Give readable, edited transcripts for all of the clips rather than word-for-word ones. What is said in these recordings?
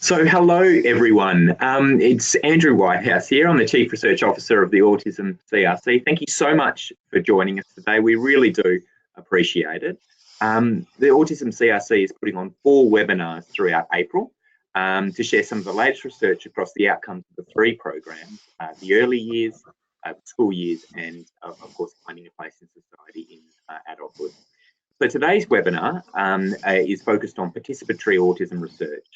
So hello everyone, it's Andrew Whitehouse here. I'm the Chief Research Officer of the Autism CRC. Thank you so much for joining us today. We really do appreciate it. The Autism CRC is putting on 4 webinars throughout April to share some of the latest research across the outcomes of the 3 programs, the early years, school years, and of course finding a place in society in adulthood. So today's webinar is focused on participatory autism research.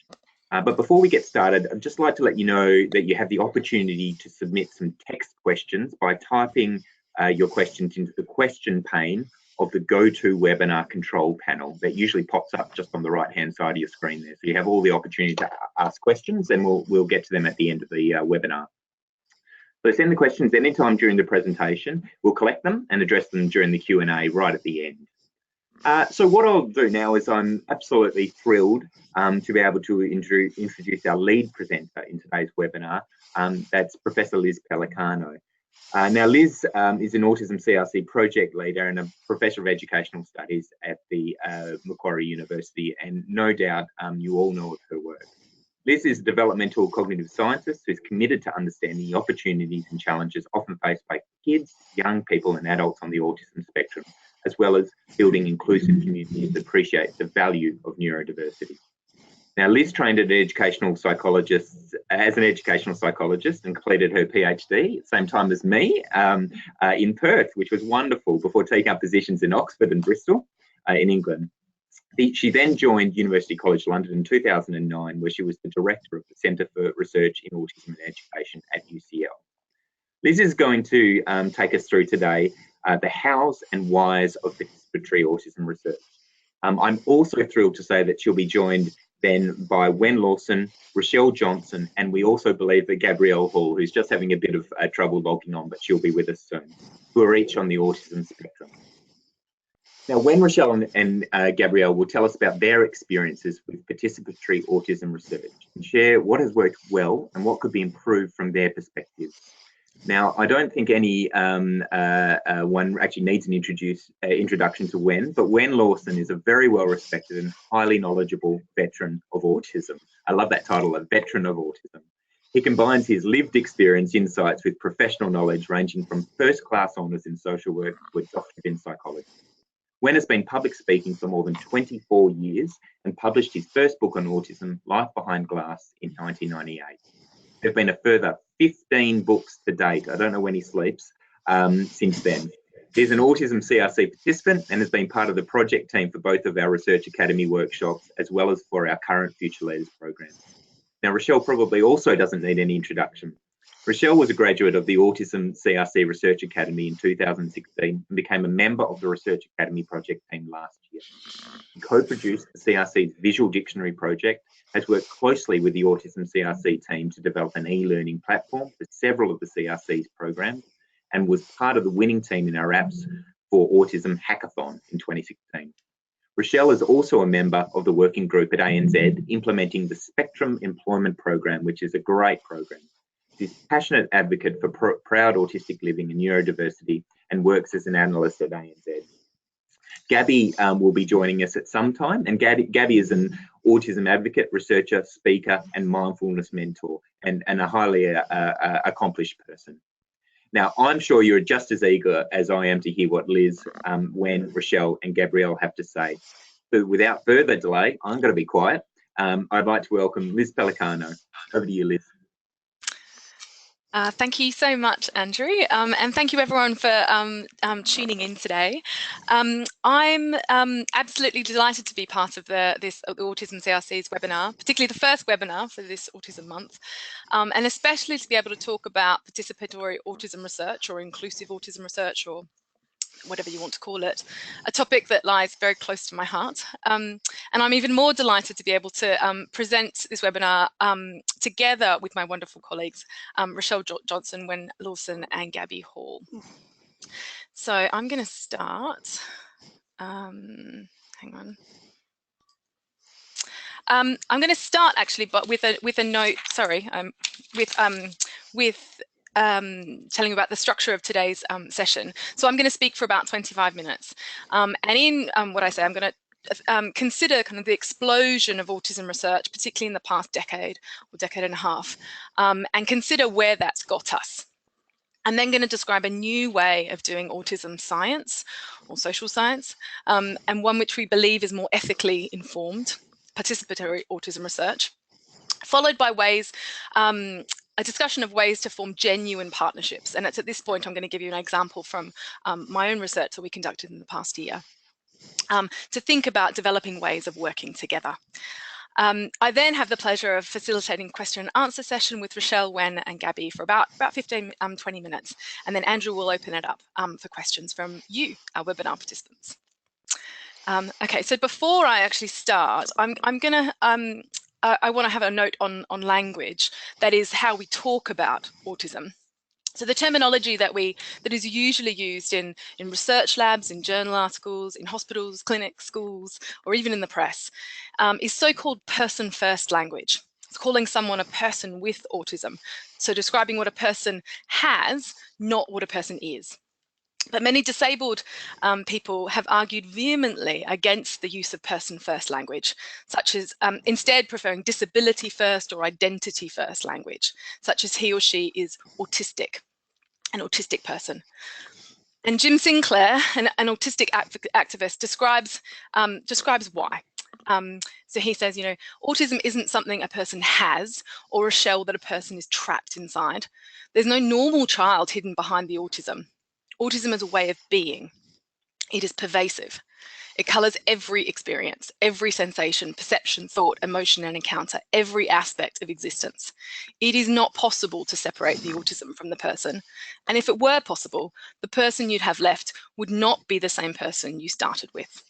But before we get started, I'd just like to let you know that you have the opportunity to submit some text questions by typing your questions into the question pane of the GoToWebinar control panel that usually pops up just on the right-hand side of your screen there. So you have all the opportunity to ask questions, and we'll get to them at the end of the webinar. So send the questions anytime during the presentation. We'll collect them and address them during the Q&A right at the end. So what I'll do now is I'm absolutely thrilled to be able to introduce our lead presenter in today's webinar. That's Professor Liz Pellicano. Now Liz is an Autism CRC project leader and a Professor of Educational Studies at the Macquarie University, and no doubt you all know of her work. Liz is a developmental cognitive scientist who's committed to understanding the opportunities and challenges often faced by kids, young people and adults on the autism spectrum, as well as building inclusive communities that appreciate the value of neurodiversity. Now, Liz trained as an educational psychologist and completed her PhD at the same time as me in Perth, which was wonderful, before taking up positions in Oxford and Bristol in England. She then joined University College London in 2009, where she was the director of the Centre for Research in Autism and Education at UCL. Liz is going to take us through today the hows and whys of participatory autism research. I'm also thrilled to say that she'll be joined then by Wenn, Lawson, Rochelle Johnson, and we also believe that Gabrielle Hall, who's just having a bit of trouble logging on, but she'll be with us soon, who are each on the autism spectrum. Now, Wenn, Rochelle and Gabrielle will tell us about their experiences with participatory autism research and share what has worked well and what could be improved from their perspective. Now, I don't think any one actually needs an introduction to Wenn, but Wenn Lawson is a very well-respected and highly knowledgeable veteran of autism. I love that title, a veteran of autism. He combines his lived experience insights with professional knowledge ranging from first-class honours in social work to a doctorate in psychology. Wenn has been public speaking for more than 24 years and published his first book on autism, Life Behind Glass, in 1998. There have been a further 15 books to date. I don't know when he sleeps since then. He's an Autism CRC participant and has been part of the project team for both of our Research Academy workshops, as well as for our current Future Leaders program. Now, Rochelle probably also doesn't need any introduction. Rochelle was a graduate of the Autism CRC Research Academy in 2016 and became a member of the Research Academy project team last year. She co-produced the CRC's Visual Dictionary project, has worked closely with the Autism CRC team to develop an e-learning platform for several of the CRC's programs, and was part of the winning team in our Apps for Autism Hackathon in 2016. Rochelle is also a member of the working group at ANZ implementing the Spectrum Employment Program, which is a great program. She's a passionate advocate for proud autistic living and neurodiversity and works as an analyst at ANZ. Gabby will be joining us at some time, and Gabby is an autism advocate, researcher, speaker and mindfulness mentor, and a highly accomplished person. Now, I'm sure you're just as eager as I am to hear what Liz, Wenn, Rochelle and Gabrielle have to say. But without further delay, I'm going to be quiet. I'd like to welcome Liz Pellicano. Over to you, Liz. Thank you so much, Andrew, and thank you everyone for tuning in today. I'm absolutely delighted to be part of the Autism CRC's webinar, particularly the first webinar for this Autism Month, and especially to be able to talk about participatory autism research or inclusive autism research, or whatever you want to call it, a topic that lies very close to my heart. And I'm even more delighted to be able to present this webinar together with my wonderful colleagues, Rochelle Johnson, Wenn Lawson and Gabby Hall. So I'm going to start, hang on. I'm going to start actually, but with a note, sorry, telling you about the structure of today's session. So I'm going to speak for about 25 minutes. And in what I say, I'm going to consider kind of the explosion of autism research, particularly in the past decade or decade and a half, and consider where that's got us. I'm then going to describe a new way of doing autism science or social science, and one which we believe is more ethically informed, participatory autism research, followed by a discussion of ways to form genuine partnerships. And it's at this point I'm going to give you an example from my own research that we conducted in the past year, to think about developing ways of working together. I then have the pleasure of facilitating question and answer session with Rochelle, Wenn and Gabby for about 15, 20 minutes. And then Andrew will open it up for questions from you, our webinar participants. Okay, so before I actually start, I want to have a note on language, that is how we talk about autism. So the terminology that is usually used in research labs, in journal articles, in hospitals, clinics, schools, or even in the press, is so-called person-first language. It's calling someone a person with autism. So describing what a person has, not what a person is. But many disabled people have argued vehemently against the use of person-first language, such as instead preferring disability-first or identity-first language, such as he or she is autistic, an autistic person. And Jim Sinclair, an autistic activist, describes why. So he says, autism isn't something a person has or a shell that a person is trapped inside. There's no normal child hidden behind the autism. Autism is a way of being. It is pervasive. It colours every experience, every sensation, perception, thought, emotion and encounter, every aspect of existence. It is not possible to separate the autism from the person. And if it were possible, the person you'd have left would not be the same person you started with.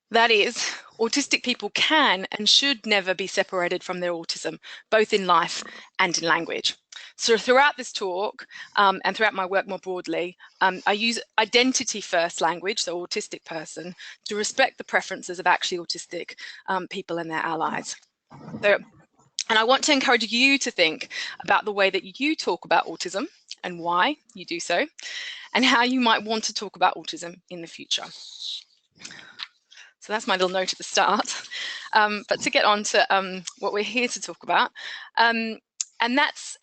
That is, autistic people can and should never be separated from their autism, both in life and in language. So throughout this talk and throughout my work more broadly, I use identity-first language, so autistic person, to respect the preferences of actually autistic people and their allies. So, and I want to encourage you to think about the way that you talk about autism and why you do so, and how you might want to talk about autism in the future. So that's my little note at the start. But to get on to what we're here to talk about, and that's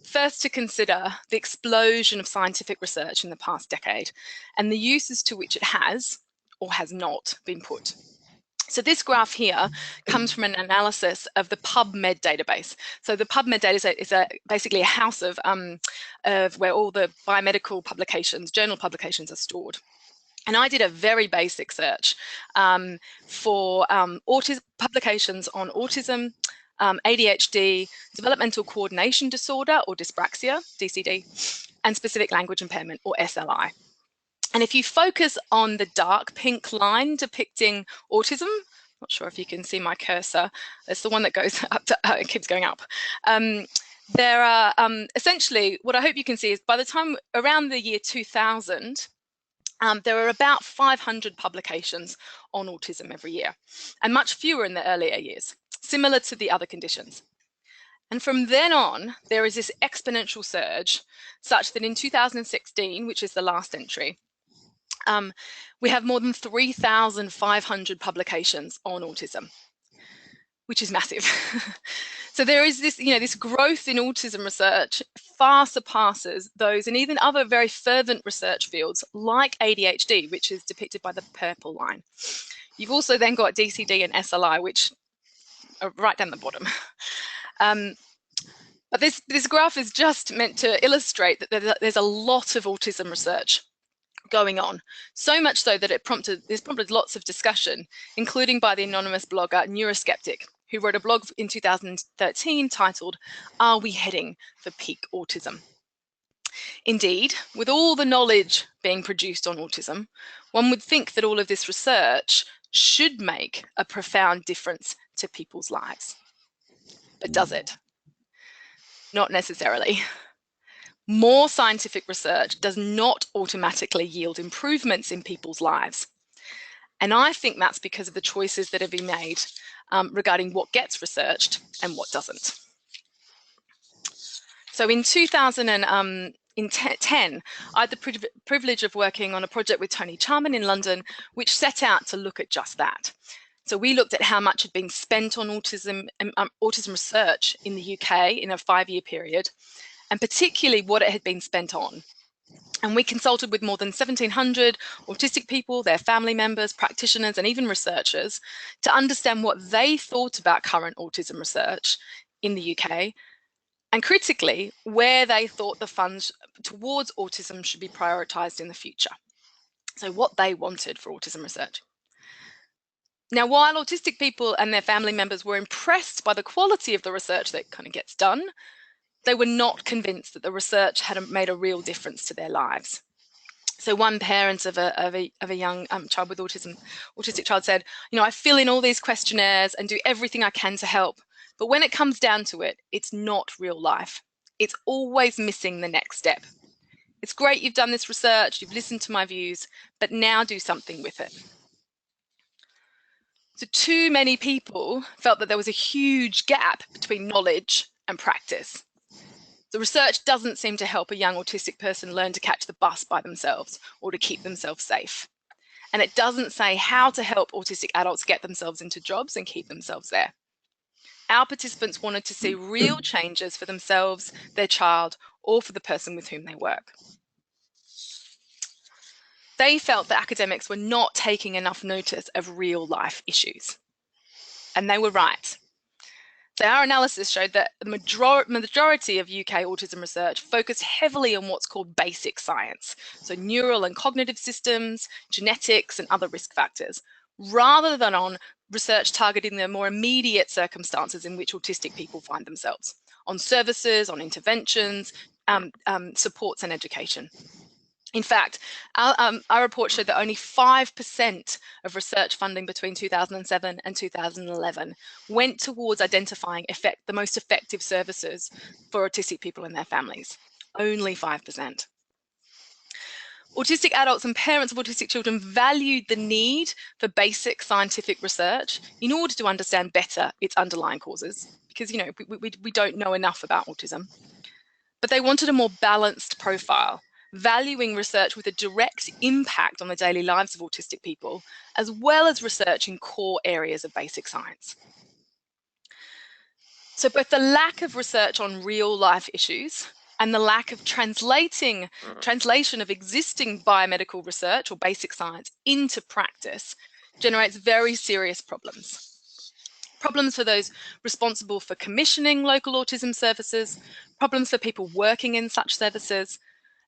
first to consider the explosion of scientific research in the past decade and the uses to which it has or has not been put. So this graph here comes from an analysis of the PubMed database. So the PubMed data is basically a house of where all the biomedical publications, journal publications are stored. And I did a very basic search for publications on autism, ADHD, developmental coordination disorder or dyspraxia, DCD, and specific language impairment or SLI. And if you focus on the dark pink line depicting autism, not sure if you can see my cursor, it's the one that goes up to, it keeps going up. There are essentially, what I hope you can see is by the time around the year 2000, there are about 500 publications on autism every year, and much fewer in the earlier years, similar to the other conditions. And from then on, there is this exponential surge, such that in 2016, which is the last entry, we have more than 3,500 publications on autism, which is massive. So there is this, this growth in autism research far surpasses those in even other very fervent research fields like ADHD, which is depicted by the purple line. You've also then got DCD and SLI, which are right down the bottom. But this graph is just meant to illustrate that there's a lot of autism research going on, so much so that there's prompted lots of discussion, including by the anonymous blogger Neuroskeptic, who wrote a blog in 2013 titled, "Are We Heading for Peak Autism?" Indeed, with all the knowledge being produced on autism, one would think that all of this research should make a profound difference to people's lives. But does it? Not necessarily. More scientific research does not automatically yield improvements in people's lives. And I think that's because of the choices that have been made regarding what gets researched and what doesn't. So in 2000 in 10, I had the privilege of working on a project with Tony Charman in London, which set out to look at just that. So we looked at how much had been spent on autism research in the UK in a 5-year period, and particularly what it had been spent on. And we consulted with more than 1,700 autistic people, their family members, practitioners, and even researchers to understand what they thought about current autism research in the UK, and critically, where they thought the funds towards autism should be prioritised in the future. So what they wanted for autism research. Now, while autistic people and their family members were impressed by the quality of the research that kind of gets done, they were not convinced that the research had made a real difference to their lives. So one parent of a young child with autistic child said, I fill in all these questionnaires and do everything I can to help, but when it comes down to it, it's not real life. It's always missing the next step. It's great you've done this research, you've listened to my views, but now do something with it. So too many people felt that there was a huge gap between knowledge and practice. The research doesn't seem to help a young autistic person learn to catch the bus by themselves or to keep themselves safe. And it doesn't say how to help autistic adults get themselves into jobs and keep themselves there. Our participants wanted to see real changes for themselves, their child, or for the person with whom they work. They felt that academics were not taking enough notice of real life issues. And they were right. So our analysis showed that the majority of UK autism research focused heavily on what's called basic science, so neural and cognitive systems, genetics, and other risk factors, rather than on research targeting the more immediate circumstances in which autistic people find themselves, on services, on interventions, supports and education. In fact, our report showed that only 5% of research funding between 2007 and 2011 went towards identifying the most effective services for autistic people and their families. Only 5%. Autistic adults and parents of autistic children valued the need for basic scientific research in order to understand better its underlying causes, because we don't know enough about autism. But they wanted a more balanced profile, valuing research with a direct impact on the daily lives of autistic people, as well as research in core areas of basic science. So both the lack of research on real life issues and the lack of translation of existing biomedical research or basic science into practice generates very serious problems. Problems for those responsible for commissioning local autism services, problems for people working in such services,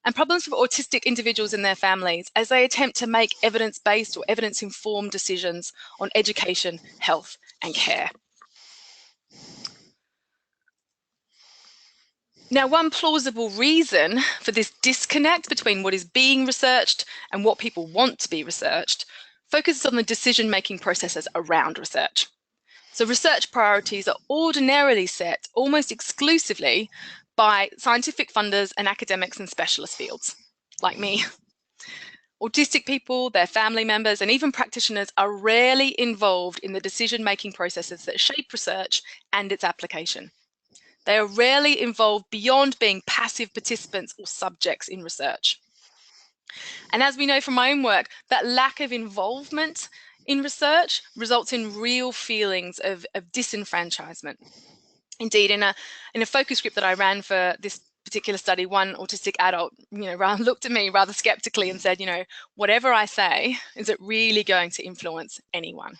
and problems for autistic individuals and their families as they attempt to make evidence-based or evidence-informed decisions on education, health, and care. Now, one plausible reason for this disconnect between what is being researched and what people want to be researched focuses on the decision-making processes around research. So research priorities are ordinarily set almost exclusively by scientific funders and academics in specialist fields, like me. Autistic people, their family members, and even practitioners are rarely involved in the decision-making processes that shape research and its application. They are rarely involved beyond being passive participants or subjects in research. And as we know from my own work, that lack of involvement in research results in real feelings of disenfranchisement. Indeed, in a focus group that I ran for this particular study, one autistic adult, looked at me rather skeptically and said, whatever I say, is it really going to influence anyone?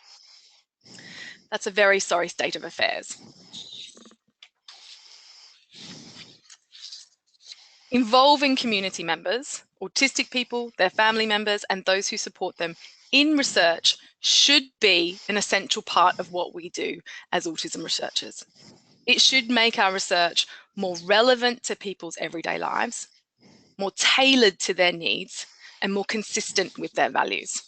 That's a very sorry state of affairs. Involving community members, autistic people, their family members, and those who support them in research should be an essential part of what we do as autism researchers. It should make our research more relevant to people's everyday lives, more tailored to their needs, and more consistent with their values.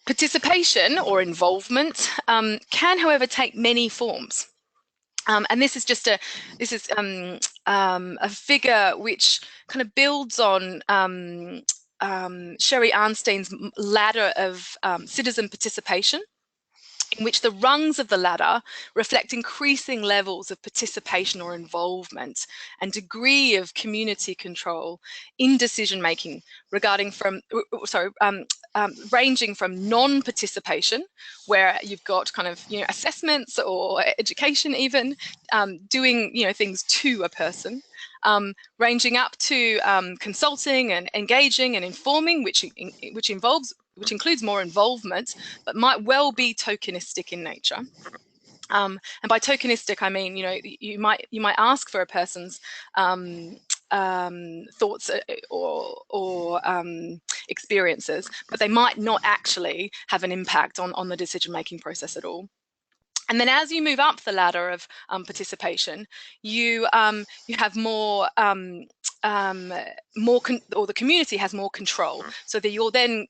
Participation or involvement can, however, take many forms. And this is just a figure which kind of builds on Sherry Arnstein's ladder of citizen participation in which the rungs of the ladder reflect increasing levels of participation or involvement and degree of community control in decision making, ranging from non-participation, where you've got kind of assessments or education even, doing things to a person, ranging up to consulting and engaging and informing, which includes more involvement, but might well be tokenistic in nature. And by tokenistic, I mean, you might ask for a person's thoughts or experiences, but they might not actually have an impact on the decision-making process at all. And then as you move up the ladder of participation, you have more, or the community has more control, so that you're then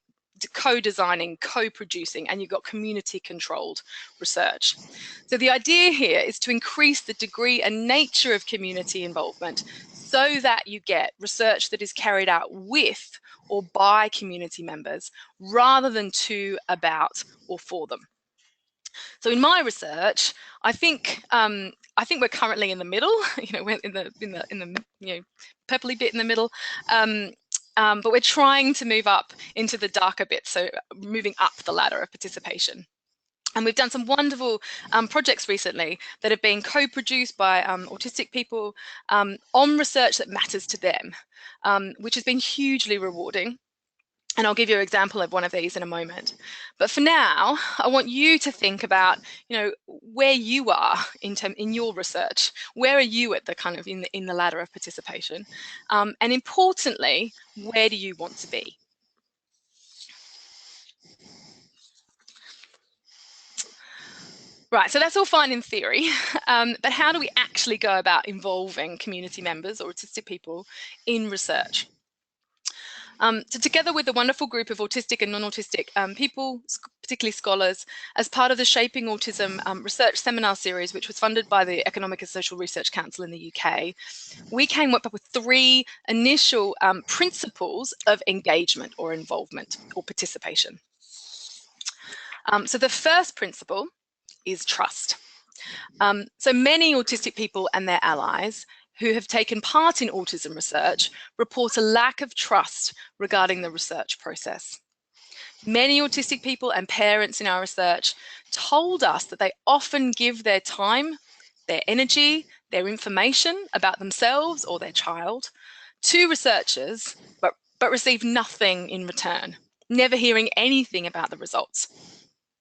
co-designing, co-producing, and you've got community-controlled research. So the idea here is to increase the degree and nature of community involvement so that you get research that is carried out with or by community members rather than to, about, or for them. So in my research, I think we're currently in the middle. We're in the purpley bit in the middle. But we're trying to move up into the darker bits, so moving up the ladder of participation. And we've done some wonderful projects recently that have been co-produced by autistic people on research that matters to them, which has been hugely rewarding. And I'll give you an example of one of these in a moment. But for now, I want you to think about, where you are in your research. Where are you at the kind of in the ladder of participation? And importantly, where do you want to be? Right, so that's all fine in theory, but how do we actually go about involving community members or autistic people in research? So together with a wonderful group of autistic and non-autistic people, particularly scholars, as part of the Shaping Autism research seminar series, which was funded by the Economic and Social Research Council in the UK, we came up with 3 initial principles of engagement or involvement or participation. So the first principle is trust. So many autistic people and their allies who have taken part in autism research report a lack of trust regarding the research process. Many autistic people and parents in our research told us that they often give their time, their energy, their information about themselves or their child to researchers, but receive nothing in return, never hearing anything about the results.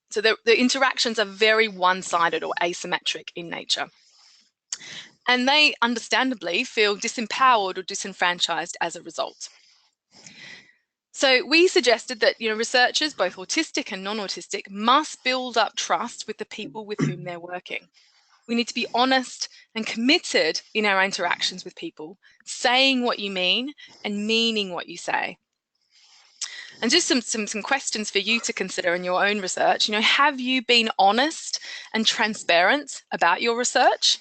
So the interactions are very one-sided or asymmetric in nature. And they understandably feel disempowered or disenfranchised as a result. So we suggested that researchers, both autistic and non-autistic, must build up trust with the people with whom they're working. We need to be honest and committed in our interactions with people, saying what you mean and meaning what you say. And just some questions for you to consider in your own research. Have you been honest and transparent about your research?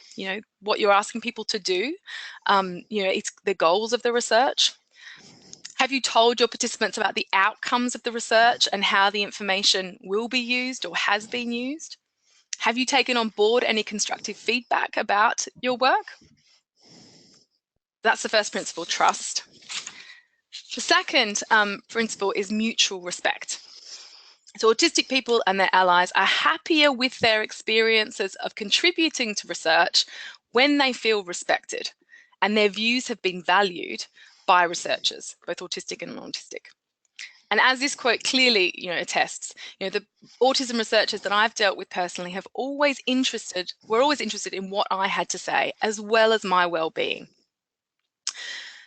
What you're asking people to do. It's the goals of the research. Have you told your participants about the outcomes of the research and how the information will be used or has been used? Have you taken on board any constructive feedback about your work? That's the first principle, trust. The second principle is mutual respect. So autistic people and their allies are happier with their experiences of contributing to research when they feel respected and their views have been valued by researchers, both autistic and non-autistic. And as this quote clearly attests, the autism researchers that I've dealt with personally were always interested in what I had to say, as well as my well-being.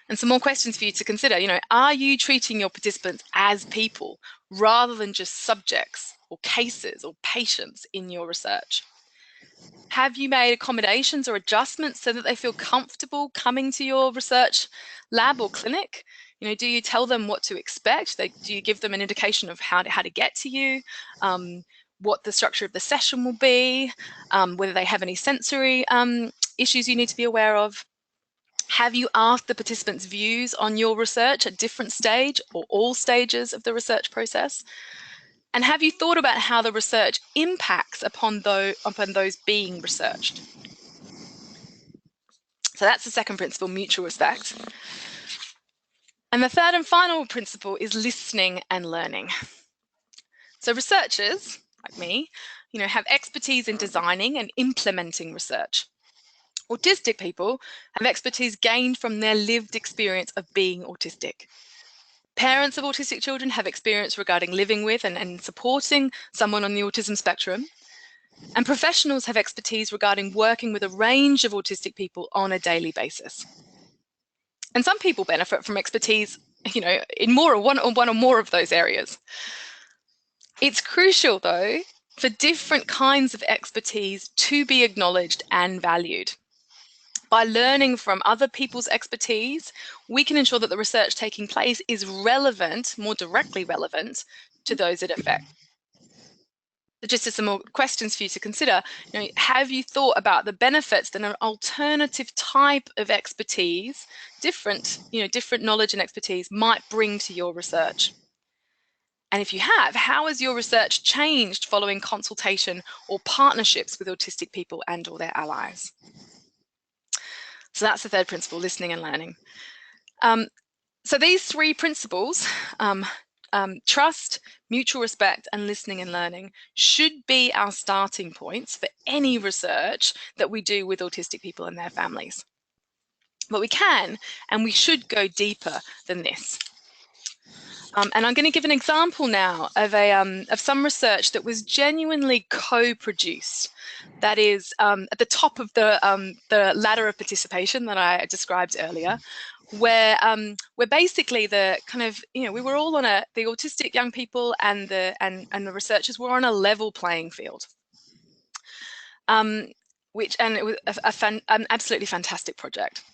And some more questions for you to consider. Are you treating your participants as people rather than just subjects or cases or patients in your research? Have you made accommodations or adjustments so that they feel comfortable coming to your research lab or clinic? Do you tell them what to expect? Do you give them an indication of how to get to you? What the structure of the session will be? Whether they have any sensory issues you need to be aware of? Have you asked the participants' views on your research at different stage or all stages of the research process? And have you thought about how the research impacts upon those being researched? So that's the second principle, mutual respect. And the third and final principle is listening and learning. So researchers, like me, have expertise in designing and implementing research. Autistic people have expertise gained from their lived experience of being autistic. Parents of autistic children have experience regarding living with and supporting someone on the autism spectrum. And professionals have expertise regarding working with a range of autistic people on a daily basis. And some people benefit from expertise, in one or more of those areas. It's crucial, though, for different kinds of expertise to be acknowledged and valued. By learning from other people's expertise, we can ensure that the research taking place is relevant, more directly relevant, to those it affects. So just as some more questions for you to consider, have you thought about the benefits that an alternative type of expertise, different knowledge and expertise might bring to your research? And if you have, how has your research changed following consultation or partnerships with autistic people and or their allies? So that's the third principle, listening and learning. So these three principles, trust, mutual respect, and listening and learning, should be our starting points for any research that we do with autistic people and their families. But we can and we should go deeper than this. And I'm going to give an example now of some research that was genuinely co-produced. That is at the top of the ladder of participation that I described earlier, where basically the kind of we were all on the autistic young people and the researchers were on a level playing field. And it was an absolutely fantastic project.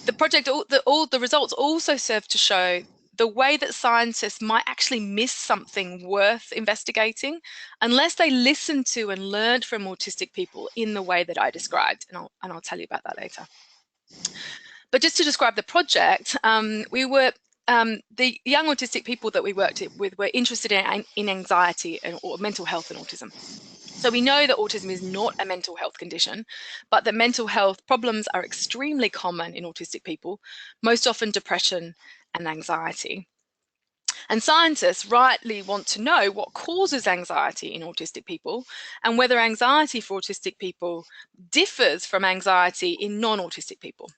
The project, all the results also serve to show the way that scientists might actually miss something worth investigating unless they listened to and learned from autistic people in the way that I described, and I'll tell you about that later. But just to describe the project, we were the young autistic people that we worked with were interested in anxiety or mental health and autism. So we know that autism is not a mental health condition, but that mental health problems are extremely common in autistic people, most often depression and anxiety. And scientists rightly want to know what causes anxiety in autistic people and whether anxiety for autistic people differs from anxiety in non-autistic people.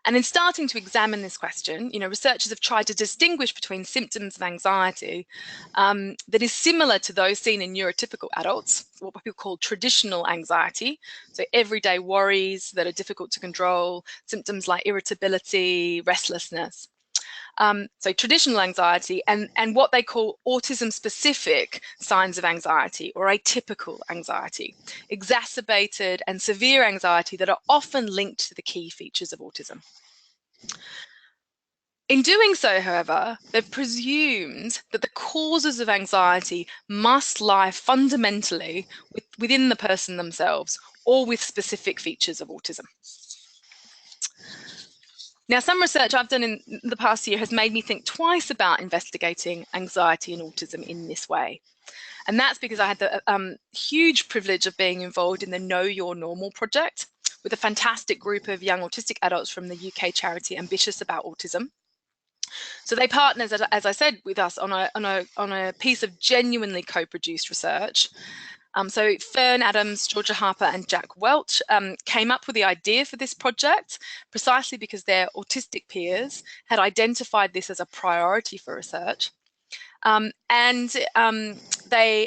And in starting to examine this question, researchers have tried to distinguish between symptoms of anxiety that is similar to those seen in neurotypical adults, what people call traditional anxiety, so everyday worries that are difficult to control, symptoms like irritability, restlessness. So traditional anxiety and what they call autism-specific signs of anxiety or atypical anxiety, exacerbated and severe anxiety that are often linked to the key features of autism. In doing so, however, they've presumed that the causes of anxiety must lie fundamentally within the person themselves or with specific features of autism. Now, some research I've done in the past year has made me think twice about investigating anxiety and autism in this way. And that's because I had the huge privilege of being involved in the Know Your Normal project with a fantastic group of young autistic adults from the UK charity Ambitious About Autism. So they partnered, as I said, with us on a piece of genuinely co-produced research. So Fern Adams, Georgia Harper and Jack Welch came up with the idea for this project precisely because their autistic peers had identified this as a priority for research. They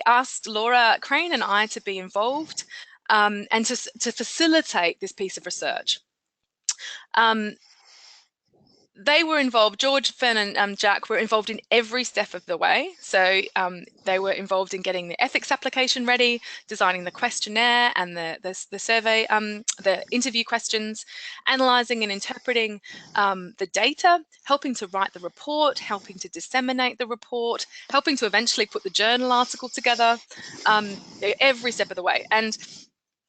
asked Laura Crane and I to be involved and to facilitate this piece of research. They were involved, George, Fern and Jack were involved in every step of the way. So they were involved in getting the ethics application ready, designing the questionnaire and the survey, the interview questions, analysing and interpreting the data, helping to write the report, helping to disseminate the report, helping to eventually put the journal article together, every step of the way. And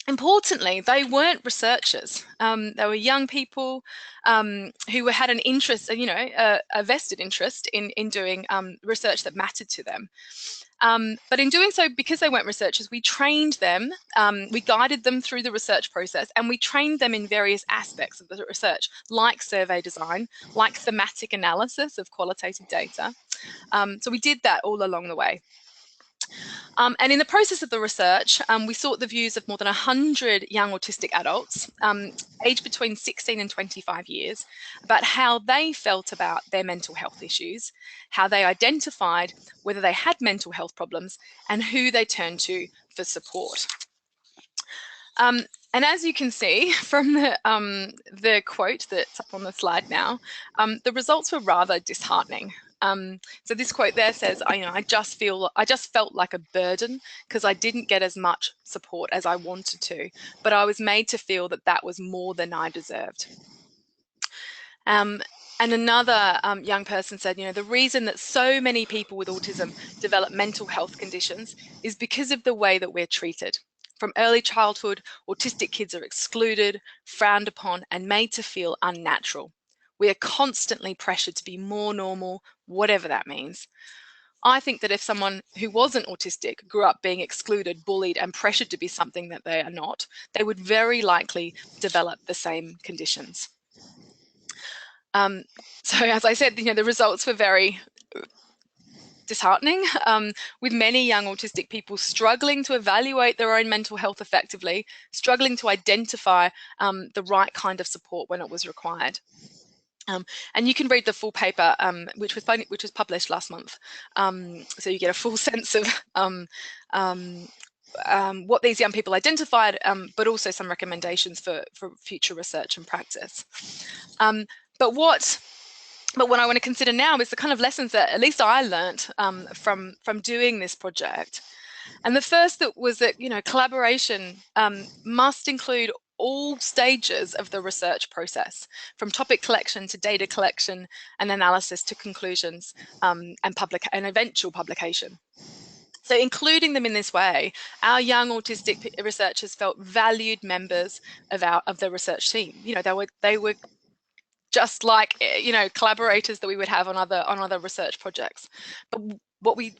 importantly, they weren't researchers. They were young people who had an interest, a vested interest in doing research that mattered to them. But in doing so, because they weren't researchers, we trained them, we guided them through the research process, and we trained them in various aspects of the research, like survey design, like thematic analysis of qualitative data. So we did that all along the way. And in the process of the research, we sought the views of more than 100 young autistic adults, aged between 16 and 25 years, about how they felt about their mental health issues, how they identified whether they had mental health problems, and who they turned to for support. And as you can see from the quote that's up on the slide now, the results were rather disheartening. So this quote there says, I just felt like a burden because I didn't get as much support as I wanted to, but I was made to feel that that was more than I deserved. And another young person said, the reason that so many people with autism develop mental health conditions is because of the way that we're treated. From early childhood, autistic kids are excluded, frowned upon, and made to feel unnatural. We are constantly pressured to be more normal, whatever that means. I think that if someone who wasn't autistic grew up being excluded, bullied, and pressured to be something that they are not, they would very likely develop the same conditions. So as I said, the results were very disheartening, with many young autistic people struggling to evaluate their own mental health effectively, struggling to identify the right kind of support when it was required. And you can read the full paper, which was published last month, so you get a full sense of what these young people identified, but also some recommendations for future research and practice. But what I want to consider now is the kind of lessons that at least I learned from doing this project. And the first was that collaboration must include all stages of the research process, from topic collection to data collection and analysis to conclusions and eventual publication. So including them in this way, our young autistic researchers felt valued members of the research team. They were just like collaborators that we would have on other research projects. But what we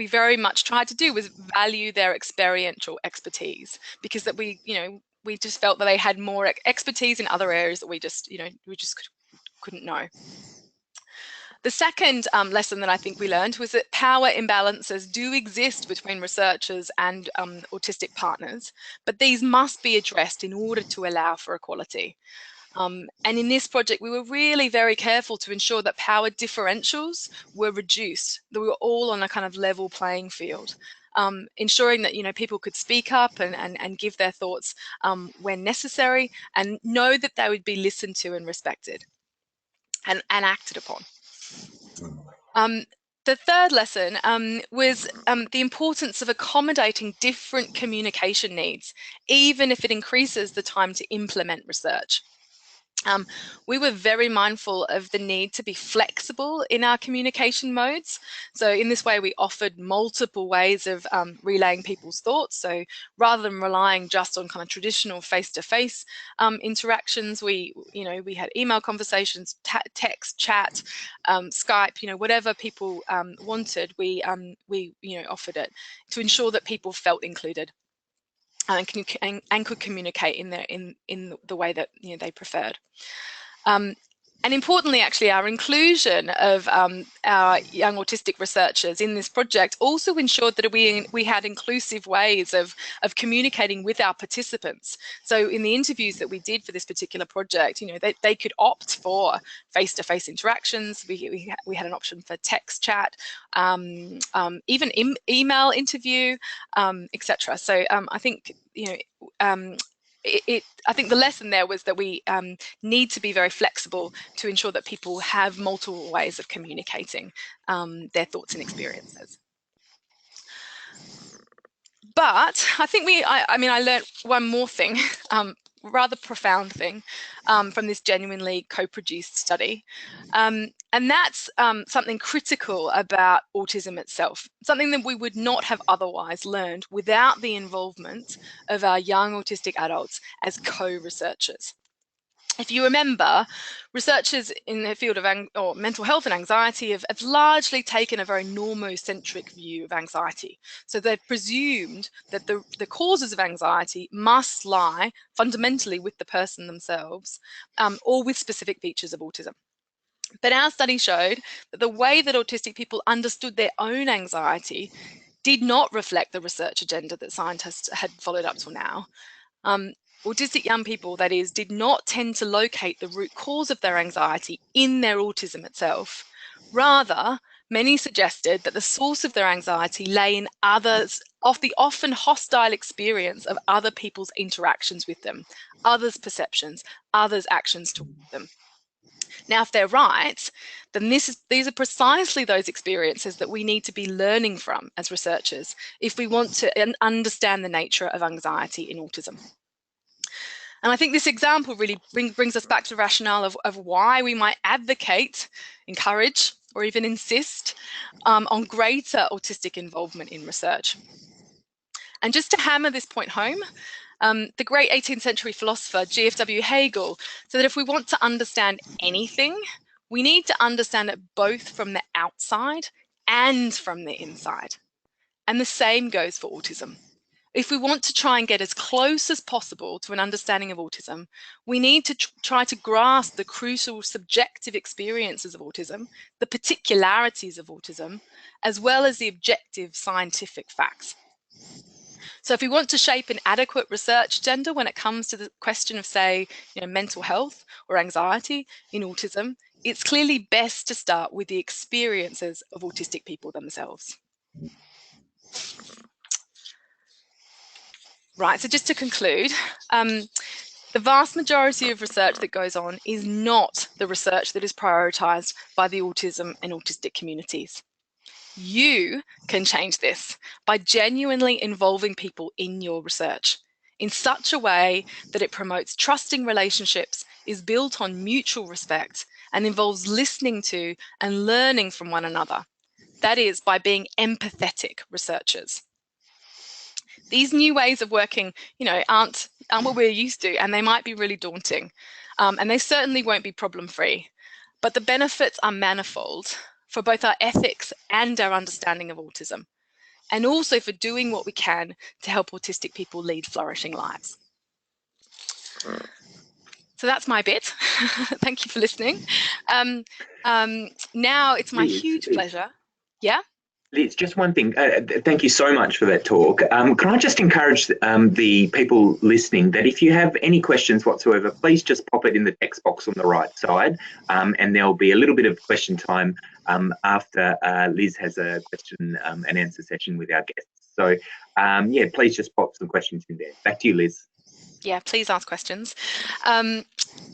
very much tried to do was value their experiential expertise, because that we just felt that they had more expertise in other areas that we just couldn't know. The second lesson that I think we learned was that power imbalances do exist between researchers and autistic partners, but these must be addressed in order to allow for equality. And in this project, we were really very careful to ensure that power differentials were reduced, that we were all on a kind of level playing field, ensuring that people could speak up and give their thoughts when necessary, and know that they would be listened to and respected and acted upon. The third lesson was the importance of accommodating different communication needs, even if it increases the time to implement research. We were very mindful of the need to be flexible in our communication modes. So in this way, we offered multiple ways of relaying people's thoughts. So rather than relying just on kind of traditional face-to-face interactions, we had email conversations, text, chat, Skype, whatever people wanted, we offered it to ensure that people felt included and could communicate in the way that they preferred. And importantly, actually, our inclusion of our young autistic researchers in this project also ensured that we had inclusive ways of communicating with our participants. So in the interviews that we did for this particular project, they could opt for face-to-face interactions. We had an option for text chat, even email interview, etc. So I think I think the lesson there was that we need to be very flexible to ensure that people have multiple ways of communicating their thoughts and experiences. But I think I learned one more thing, rather profound thing, from this genuinely co-produced study. And that's something critical about autism itself, something that we would not have otherwise learned without the involvement of our young autistic adults as co-researchers. If you remember, researchers in the field of mental health and anxiety have largely taken a very normocentric view of anxiety. So they've presumed that the causes of anxiety must lie fundamentally with the person themselves, or with specific features of autism. But our study showed that the way that autistic people understood their own anxiety did not reflect the research agenda that scientists had followed up till now. Autistic young people, that is, did not tend to locate the root cause of their anxiety in their autism itself. Rather, many suggested that the source of their anxiety lay in others, of the often hostile experience of other people's interactions with them, others' perceptions, others' actions toward them. Now, if they're right, then these are precisely those experiences that we need to be learning from as researchers if we want to understand the nature of anxiety in autism. And I think this example really brings us back to the rationale of why we might advocate, encourage, or even insist on greater autistic involvement in research. And just to hammer this point home, the great 18th century philosopher G.F.W. Hegel said that if we want to understand anything, we need to understand it both from the outside and from the inside. And the same goes for autism. If we want to try and get as close as possible to an understanding of autism, we need to try to grasp the crucial subjective experiences of autism, the particularities of autism, as well as the objective scientific facts. So if we want to shape an adequate research agenda when it comes to the question of, say, mental health or anxiety in autism, it's clearly best to start with the experiences of autistic people themselves. Right, so just to conclude, the vast majority of research that goes on is not the research that is prioritised by the autism and autistic communities. You can change this by genuinely involving people in your research in such a way that it promotes trusting relationships, is built on mutual respect, and involves listening to and learning from one another. That is, by being empathetic researchers. These new ways of working, aren't what we're used to, and they might be really daunting, and they certainly won't be problem-free. But the benefits are manifold for both our ethics and our understanding of autism, and also for doing what we can to help autistic people lead flourishing lives. So that's my bit. Thank you for listening. Now it's my huge pleasure. Yeah? Liz, just one thing. Thank you so much for that talk. Can I just encourage the people listening that if you have any questions whatsoever, please just pop it in the text box on the right side, and there'll be a little bit of question time after Liz has a question and answer session with our guests. So, yeah, please just pop some questions in there. Back to you, Liz. Yeah, please ask questions.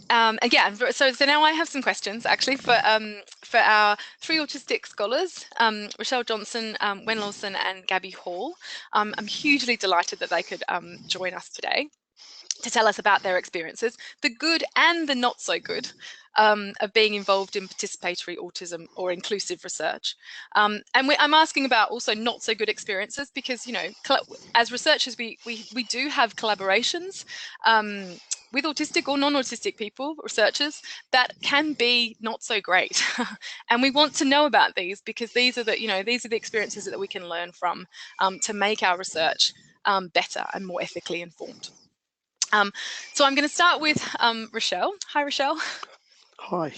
Again, so now I have some questions actually for our three autistic scholars, Rochelle Johnson, Wenn, Lawson, and Gabby Hall. I'm hugely delighted that they could join us today to tell us about their experiences, the good and the not so good of being involved in participatory autism or inclusive research. And I'm asking about also not so good experiences because, as researchers, we do have collaborations with autistic or non-autistic people, researchers, that can be not so great. And we want to know about these because these are the experiences that we can learn from to make our research better and more ethically informed. So I'm going to start with Rochelle. Hi, Rochelle. Hi.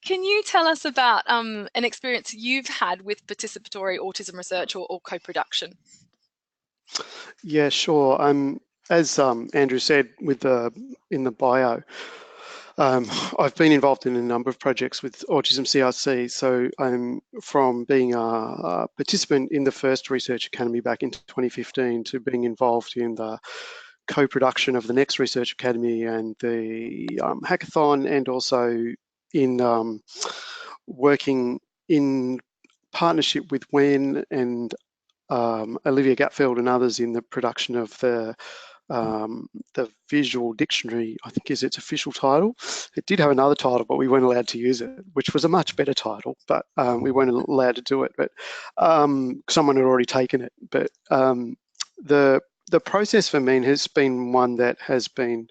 Can you tell us about an experience you've had with participatory autism research or co-production? Yeah, sure. As Andrew said in the bio, I've been involved in a number of projects with Autism CRC. So I'm from being a participant in the first Research Academy back in 2015 to being involved in the co-production of the next Research Academy and the hackathon, and also in working in partnership with Wenn and Olivia Gatfield and others in the production of the visual dictionary, I think is its official title. It did have another title, but we weren't allowed to use it, which was a much better title, but we weren't allowed to do it. But someone had already taken it. But the process for me has been one that has been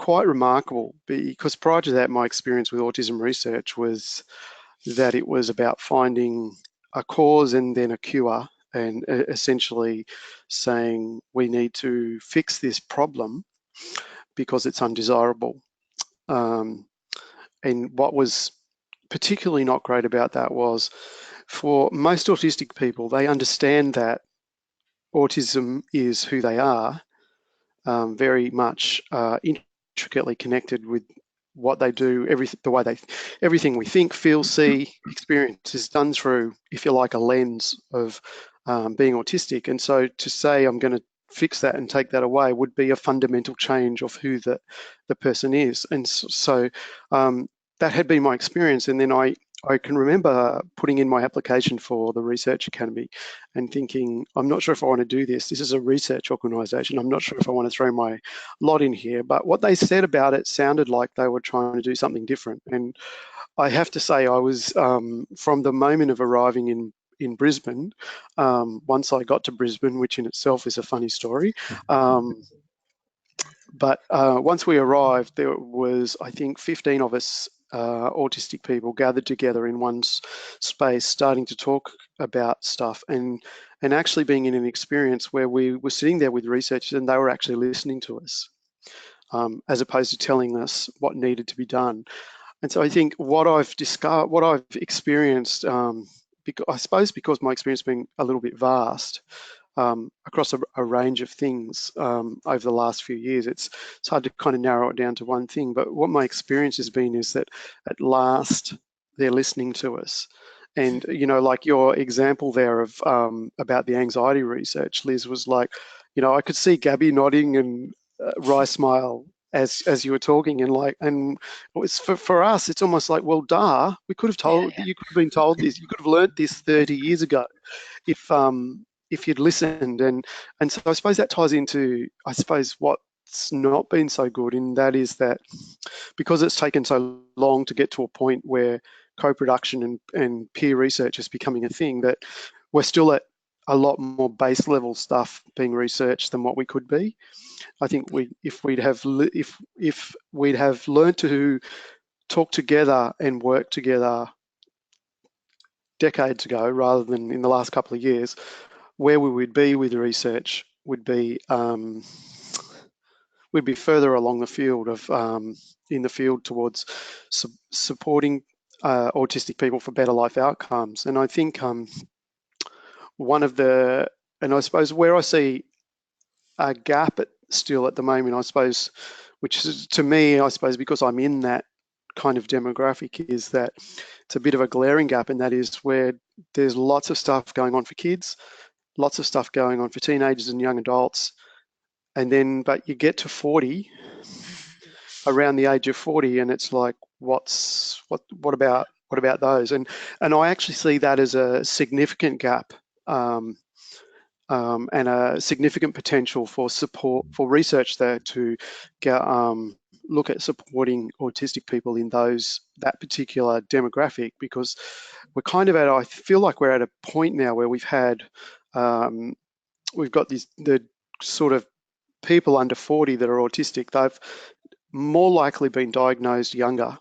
quite remarkable, because prior to that, my experience with autism research was that it was about finding a cause and then a cure, and essentially saying we need to fix this problem because it's undesirable. And what was particularly not great about that was, for most autistic people, they understand that autism is who they are, very much intricately connected with what they do, everything we think, feel, see, experience is done through, if you like, a lens of being autistic. And so to say I'm going to fix that and take that away would be a fundamental change of who the person is. And so that had been my experience. And then I can remember putting in my application for the Research Academy and thinking, I'm not sure if I want to do this. This is a research organisation. I'm not sure if I want to throw my lot in here. But what they said about it sounded like they were trying to do something different. And I have to say, I was, from the moment of arriving in Brisbane, once I got to Brisbane, which in itself is a funny story, but once we arrived, there was, I think, 15 of us autistic people gathered together in one space, starting to talk about stuff, and actually being in an experience where we were sitting there with researchers and they were actually listening to us, as opposed to telling us what needed to be done. And so I think what I've discovered, what I've experienced, I suppose because my experience being a little bit vast, across a range of things over the last few years, it's hard to kind of narrow it down to one thing. But what my experience has been is that at last they're listening to us. And, you know, like your example there of about the anxiety research, Liz, was like, you know, I could see Gabby nodding and wry smile as you were talking, and it's for us, it's almost like, well, duh, we could have told, you could have been told this, you could have learnt this 30 years ago if you'd listened. And so I suppose that ties into, I suppose, what's not been so good, and that is that because it's taken so long to get to a point where co-production and peer research is becoming a thing, that we're still at a lot more base level stuff being researched than what we could be. I think if we'd have learned to talk together and work together decades ago rather than in the last couple of years, where we would be with the research would be we'd be further along the field of in the field towards supporting autistic people for better life outcomes. And I think one of the, and I suppose where I see a gap still at the moment, I suppose, which is, to me, I suppose because I'm in that kind of demographic, is that it's a bit of a glaring gap, and that is where there's lots of stuff going on for kids, lots of stuff going on for teenagers and young adults, and then but you get to 40, around the age of 40, and it's like, what about those? And I actually see that as a significant gap, and a significant potential for support, for research there to get, look at supporting autistic people in that particular demographic, because we're kind of I feel like we're at a point now where we've got the sort of people under 40 that are autistic. They've more likely been diagnosed younger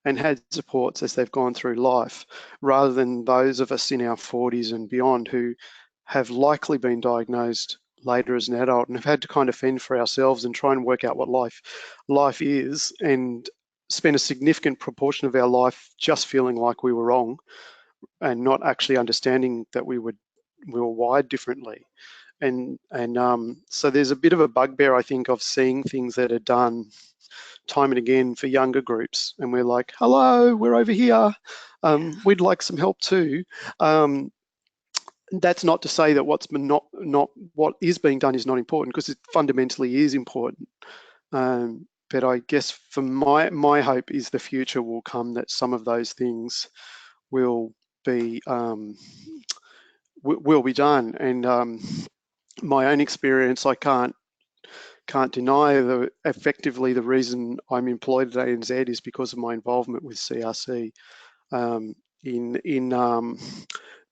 and had supports as they've gone through life, rather than those of us in our 40s and beyond who have likely been diagnosed later as an adult and have had to kind of fend for ourselves and try and work out what life is, and spend a significant proportion of our life just feeling like we were wrong and not actually understanding that we were wired differently. And so there's a bit of a bugbear, I think, of seeing things that are done time and again for younger groups, and we're like, hello, we're over here, we'd like some help too. That's not to say that what is being done is not important, because it fundamentally is important. But I guess for my hope is the future will come that some of those things will be done. And my own experience, I can't deny effectively the reason I'm employed at ANZ is because of my involvement with CRC, in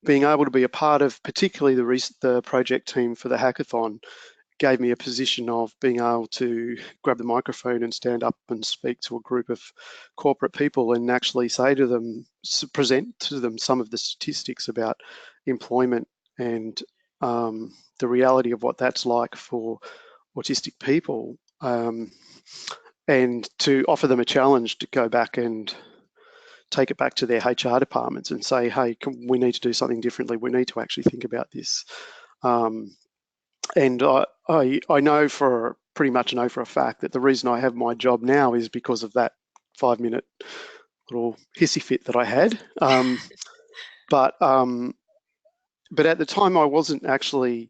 being able to be a part of, particularly the project team for the hackathon, gave me a position of being able to grab the microphone and stand up and speak to a group of corporate people and actually say to them, present to them some of the statistics about employment and the reality of what that's like for autistic people, and to offer them a challenge to go back and take it back to their HR departments and say, hey, we need to do something differently. We need to actually think about this. And I pretty much know for a fact that the reason I have my job now is because of that 5-minute little hissy fit that I had. But at the time, I wasn't actually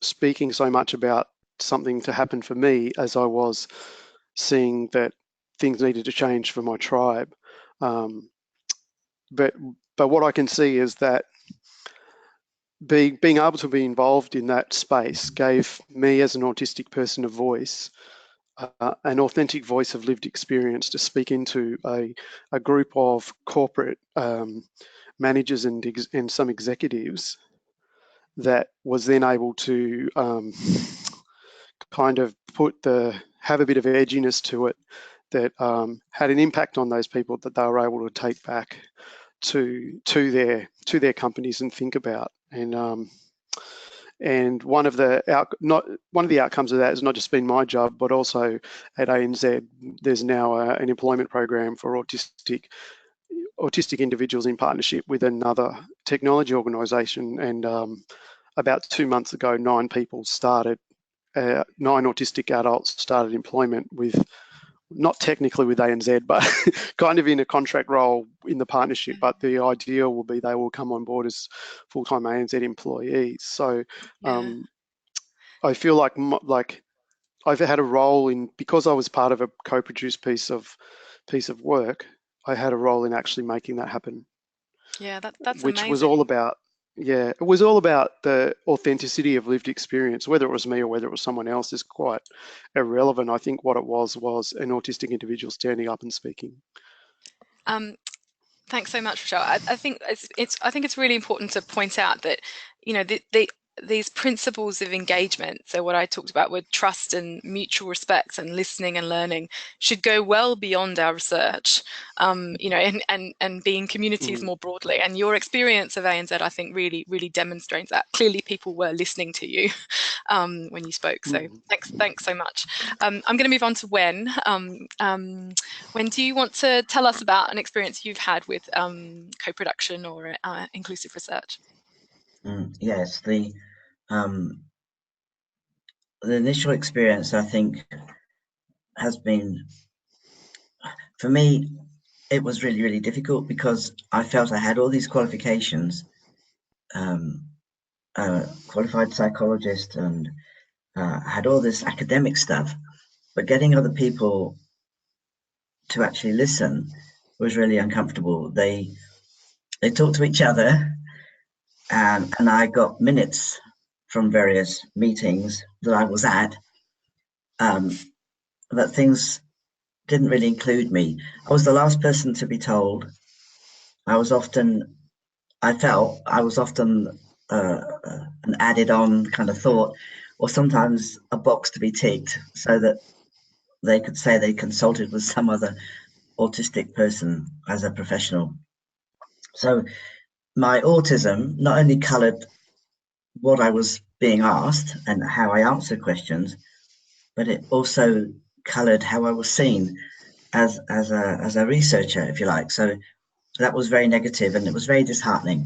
speaking so much about something to happen for me as I was seeing that things needed to change for my tribe. But what I can see is that being able to be involved in that space gave me as an autistic person a voice, an authentic voice of lived experience to speak into a group of corporate managers and some executives that was then able to kind of have a bit of edginess to it that had an impact on those people that they were able to take back to their companies and think about. And one of the outcomes of that has not just been my job, but also at ANZ, there's now an employment program for autistic individuals in partnership with another technology organisation. And about 2 months ago, 9 autistic adults started employment with, not technically with ANZ, but kind of in a contract role in the partnership. But the idea will be they will come on board as full-time ANZ employees. So I feel like I've had a role in, because I was part of a co-produced piece of work, I had a role in actually making that happen. Yeah, that's which amazing. was all about, it was all about the authenticity of lived experience. Whether it was me or whether it was someone else is quite irrelevant. I think what it was an autistic individual standing up and speaking. Thanks so much, Rochelle. I think it's really important to point out that, you know, these principles of engagement, so what I talked about with trust and mutual respect and listening and learning, should go well beyond our research, you know, and being communities more broadly. And your experience of ANZ, I think, really demonstrates that. Clearly, people were listening to you when you spoke. So thanks so much. I'm going to move on to Wenn. When do you want to tell us about an experience you've had with co-production or inclusive research? Yes, the initial experience, I think, has been, for me, it was really difficult because I felt I had all these qualifications, qualified psychologist, and had all this academic stuff, but getting other people to actually listen was really uncomfortable. They talked to each other, and I got minutes from various meetings that I was at, that things didn't really include me. I was the last person to be told. I felt I was often an added on kind of thought, or sometimes a box to be ticked so that they could say they consulted with some other autistic person as a professional. So my autism not only coloured what I was being asked and how I answered questions, but it also coloured how I was seen as a researcher, if you like. So that was very negative, and it was very disheartening.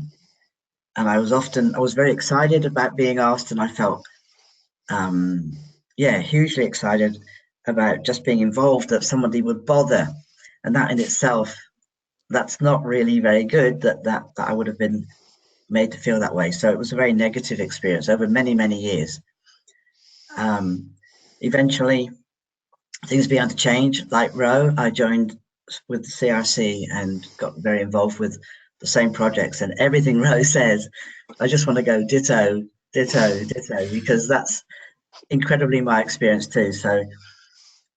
And I was very excited about being asked, and I felt hugely excited about just being involved, that somebody would bother. And that in itself, that's not really very good, that I would have been made to feel that way. So it was a very negative experience over many years. Eventually things began to change. Like Ro, I joined with the CRC and got very involved with the same projects, and everything Ro says, I just want to go ditto, because that's incredibly my experience too. So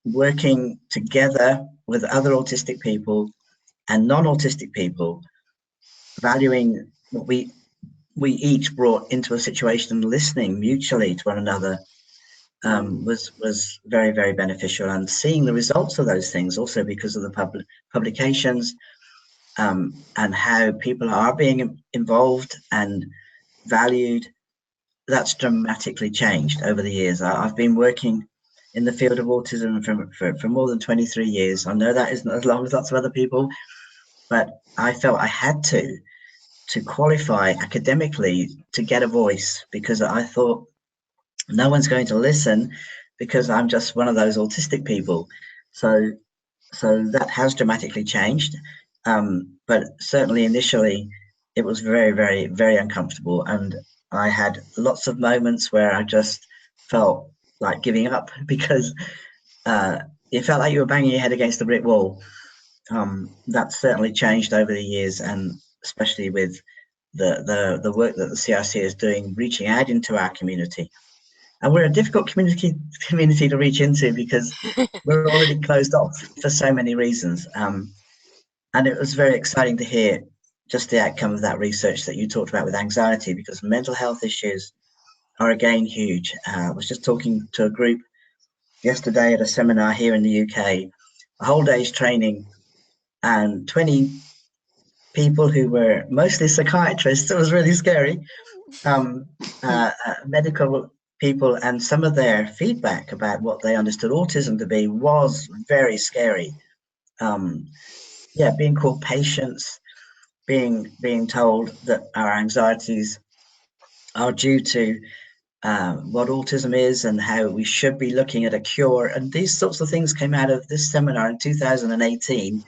working together with other autistic people and non-autistic people, valuing what we each brought into a situation and listening mutually to one another, was very, very beneficial, and seeing the results of those things also because of the publications and how people are being involved and valued. That's dramatically changed over the years. I've been working in the field of autism for more than 23 years. I know that isn't as long as lots of other people, but I felt I had to qualify academically to get a voice, because I thought no one's going to listen because I'm just one of those autistic people. So that has dramatically changed. But certainly initially it was very, very, very uncomfortable. And I had lots of moments where I just felt like giving up because it felt like you were banging your head against a brick wall. That's certainly changed over the years, and especially with the work that the CRC is doing, reaching out into our community. And we're a difficult community to reach into because we're already closed off for so many reasons. And it was very exciting to hear just the outcome of that research that you talked about with anxiety, because mental health issues are again huge. I was just talking to a group yesterday at a seminar here in the UK, a whole day's training, and 20 people who were mostly psychiatrists. It was really scary. Medical people, and some of their feedback about what they understood autism to be was very scary. Yeah, being called patients, being told that our anxieties are due to what autism is and how we should be looking at a cure. And these sorts of things came out of this seminar in 2018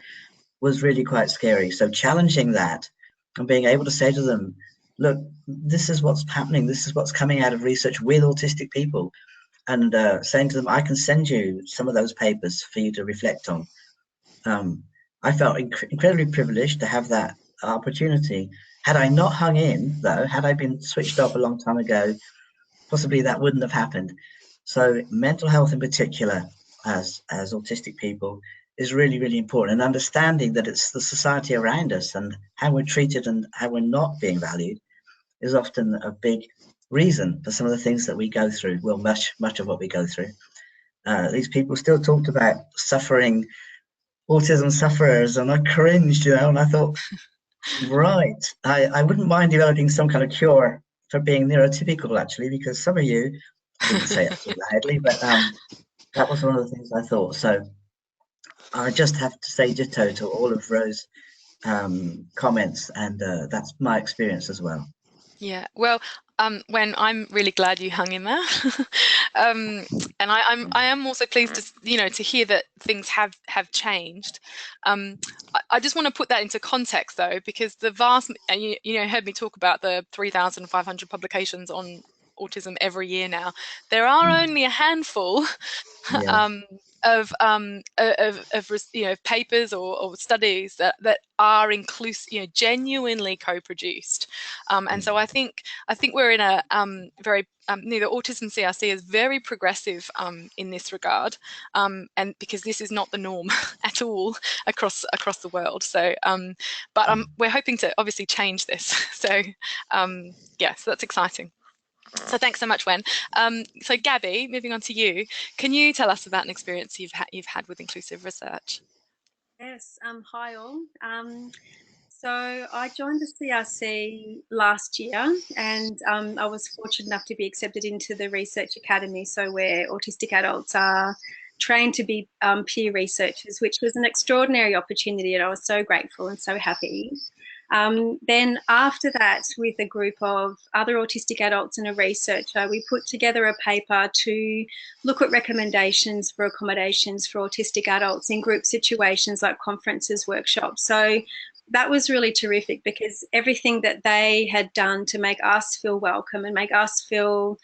was really quite scary. So challenging that and being able to say to them, look, this is what's happening. This is what's coming out of research with autistic people. And saying to them, I can send you some of those papers for you to reflect on. I felt incredibly privileged to have that opportunity. Had I not hung in, though, had I been switched off a long time ago, possibly that wouldn't have happened. So mental health in particular, as autistic people, is really, really important. And understanding that it's the society around us and how we're treated and how we're not being valued is often a big reason for some of the things that we go through. Well, much of what we go through. These people still talked about suffering, autism sufferers, and I cringed, and I thought, right, I wouldn't mind developing some kind of cure for being neurotypical, actually, because some of you, I didn't say it too loudly, but that was one of the things I thought. So I just have to say ditto to all of Rose's comments, and that's my experience as well. Yeah, well, Wenn, I'm really glad you hung in there, and I am also pleased to to hear that things have changed. I just want to put that into context though, because the vast, you heard me talk about the 3,500 publications on autism every year now. There are only a handful. Yeah. Of papers or studies that are inclusive, genuinely co-produced, and so I think we're in a very the Autism CRC is very progressive in this regard, and because this is not the norm at all across the world. So, but we're hoping to obviously change this. So, yeah, so that's exciting. So thanks so much, Wenn. So Gabby, moving on to you, can you tell us about an experience you've had with inclusive research? Yes, hi all. So I joined the CRC last year, and I was fortunate enough to be accepted into the Research Academy, so where autistic adults are trained to be peer researchers, which was an extraordinary opportunity, and I was so grateful and so happy. Then after that, with a group of other autistic adults and a researcher, we put together a paper to look at recommendations for accommodations for autistic adults in group situations like conferences, workshops. So that was really terrific, because everything that they had done to make us feel welcome and make us feel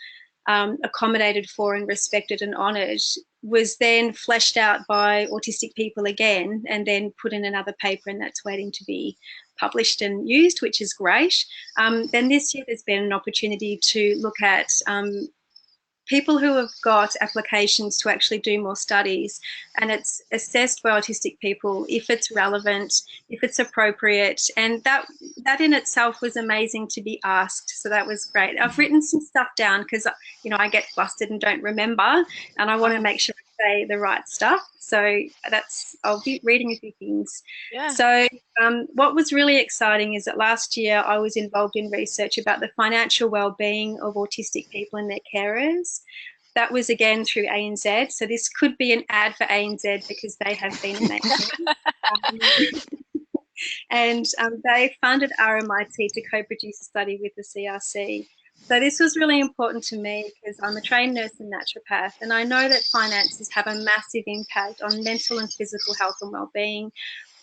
accommodated for and respected and honoured was then fleshed out by autistic people again, and then put in another paper, and that's waiting to be published and used, which is great. Then this year there's been an opportunity to look at people who have got applications to actually do more studies, and it's assessed by autistic people if it's relevant, if it's appropriate, and that in itself was amazing to be asked. So that was great. I've written some stuff down because, you know, I get flustered and don't remember, and I want to make sure I say the right stuff. So I'll be reading a few things. Yeah. So what was really exciting is that last year I was involved in research about the financial well-being of autistic people and their carers. That was again through ANZ. So this could be an ad for ANZ because they have been amazing. And they funded RMIT to co-produce a study with the CRC. So this was really important to me because I'm a trained nurse and naturopath, and I know that finances have a massive impact on mental and physical health and well-being.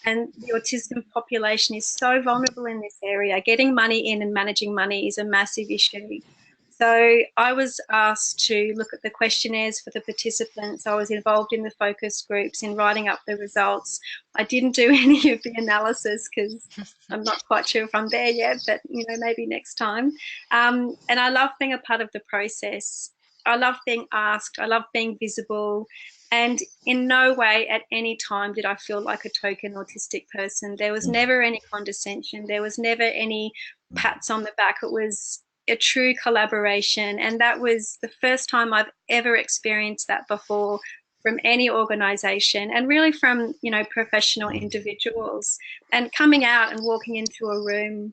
And the autism population is so vulnerable in this area. Getting money in and managing money is a massive issue. So I was asked to look at the questionnaires for the participants. I was involved in the focus groups in writing up the results. I didn't do any of the analysis because I'm not quite sure if I'm there yet, but you know, maybe next time. And I love being a part of the process. I love being asked. I love being visible. And in no way at any time did I feel like a token autistic person. There was never any condescension. There was never any pats on the back. It was a true collaboration. And that was the first time I've ever experienced that before from any organisation, and really from, you know, professional individuals. And coming out and walking into a room